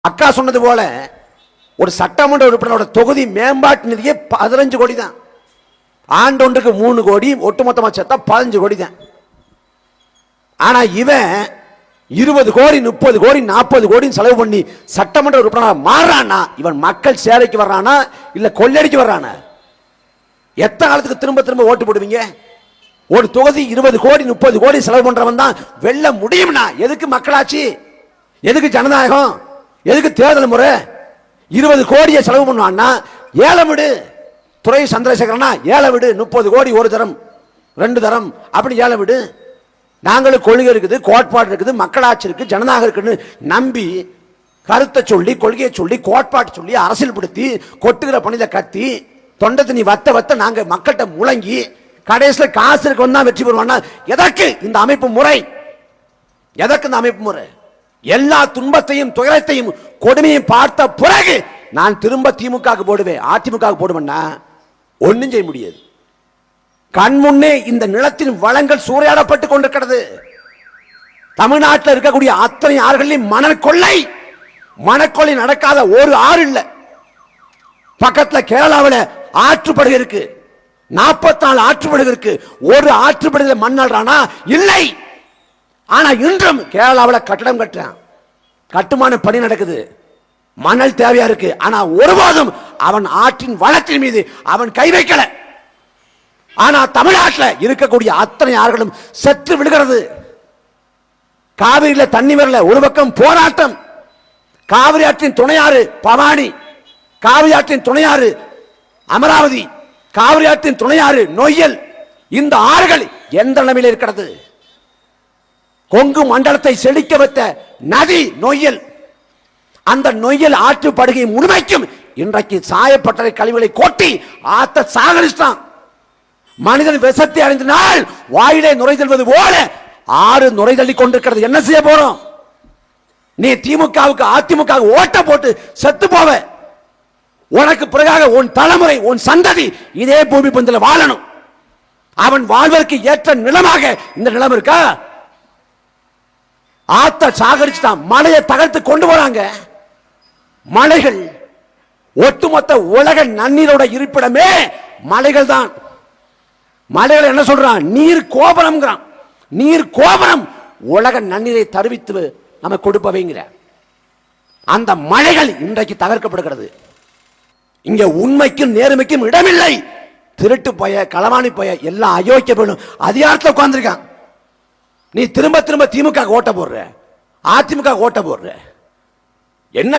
அக்கா சொன்னது போல ஒரு சட்டமன்ற உறுப்பினரோட தொகுதி மேம்பாட்டு நிதியே 15 கோடி தான். ஆண்டொன்றுக்கு 3 கோடி, ஒட்டுமொத்தமா சேர்த்தா 15 கோடி தான். ஆனா இவன் 20 கோடி, 30 கோடி, 40 கோடி செலவு பண்ணி சட்டமன்ற உறுப்பினர் மாறானா இவன் மக்கள் சேவைக்கு வர்றானா இல்ல கொள்ளடிக்கு வர்றானா? எத்தனை காலத்துக்கு திரும்ப திரும்ப ஓட்டு போடுவீங்க? ஒரு தொகுதி 20 கோடி 30 கோடி செலவு பண்றவன் தான் வெல்ல முடியும்னா எதுக்கு மக்களாட்சி? எதுக்கு ஜனநாயகம்? எதுக்கு தேர்தல் முறை? 20 கோடியை செலவு பண்ணுவான்னா ஏழை விடு. துறை சந்திரசேகரனா ஏழை விடு. 30 கோடி ஒரு தரம் 2 தரம் அப்படி ஏழை விடு. நாங்களும் கொள்கை இருக்குது, கோட்பாடு இருக்குது, மக்களாட்சி இருக்கு, ஜனநாயகம் இருக்குன்னு நம்பி கருத்தை சொல்லி, கொள்கையை சொல்லி, கோட்பாட்டு சொல்லி, அரசியல் படுத்தி, கொட்டுகிற பணியில கத்தி, தொண்டை தண்ணி வத்த வத்த நாங்க மக்கள்கிட்ட முழங்கி கடைசியில் காசு இருக்கு வந்தா வெற்றி பெறுவான்னா எதற்கு இந்த அமைப்பு முறை? எதற்கு இந்த அமைப்பு முறை? எல்லா துன்பத்தையும் துயரத்தையும் கொடுமையும் பார்த்த பிறகு நான் திரும்ப திமுக போடுவேன், அதிமுக போடுவேன்னா ஒன்னும் செய்ய முடியாது. கண் முன்னே இந்த நிலத்தின் வளங்கள் சூறையாடப்பட்டு கொண்டிருக்கிறது. தமிழ்நாட்டில் இருக்கக்கூடிய அத்தனை ஆறுகளிலும் மணக்கொள்ளை நடக்காத ஒரு ஆறு இல்ல. பக்கத்தில் கேரளாவில் ஆற்றுப்படுகை இருக்கு, 44 ஆற்றுப்படுகை இருக்கு. ஒரு ஆற்றுப்படுகையில் மண்ணாடுறானா இல்லை. ஆனா இன்றும் கேரளாவில் கட்டடம் கட்டுறான், கட்டுமான பணி நடக்குது, மணல் தேவையா இருக்கு. ஆனா ஒருபோதும் அவன் ஆற்றின் வளத்தின் மீது அவன் கை வைக்கல. ஆனா தமிழ்நாட்டில் இருக்கக்கூடிய அத்தனை ஆறுகளும் செத்து விடுகிறது. காவிரியில தண்ணி வரல, ஒரு பக்கம் போராட்டம். காவிரி ஆற்றின் துணையாறு பவானி, காவிரி ஆற்றின் துணையாறு அமராவதி, காவிரி ஆற்றின் துணையாறு நொய்யல், இந்த ஆறுகள் எந்த நிலைமையில் இருக்கிறது? கொங்கு மண்டலத்தை செழிக்க வைத்த நதி நொய்யல். அந்த நொய்யல் ஆற்று படுகை முழுமைக்கும் இன்றைக்கு சாயப்பட்டறை கழிவுகளை கொட்டி ஆத்த சாகரிச்சான். மனிதன் விஷத்தை அறிந்தினால் வாயிலே நுரைதல்வது போல ஆறு நுரைதள்ளி கொண்டிருக்கிறது. என்ன செய்ய போறோம்? நீ திமுகவுக்கு அதிமுக ஓட்ட போட்டு செத்து போவ. உனக்கு பிறகாக உன் தலைமுறை, உன் சந்ததி இதே பூமி பந்தில் வாழணும். அவன் வாழ்வதற்கு ஏற்ற நிலமாக இந்த நிலம் இருக்கா? ஆத்த சாகரிச்சுட்டான், மலையை தகர்த்து கொண்டு போறாங்க. மலைகள் ஒட்டுமொத்த உலக நன்னீரோட இருப்பிடமே மலைகள் தான். மலைகள் என்ன சொல்றான்? நீர் கோபுரம். நீர் கோபுரம் உலக நன்னீரை தருவித்து நம்ம கொடுப்பவைங்கிற அந்த மலைகள் இன்றைக்கு தகர்க்கப்படுகிறது. இங்க உண்மைக்கும் நேர்மைக்கும் இடமில்லை. திருட்டு போய, களவாணி போய, எல்லாம் அயோக்கிய போயிடும் அதிகாரத்தில் உட்கார்ந்துருக்கான். நீ திரும்ப திரும்ப திமுக ஓட்ட போடுற, அதிமுக ஓட்ட போடுற. என்ன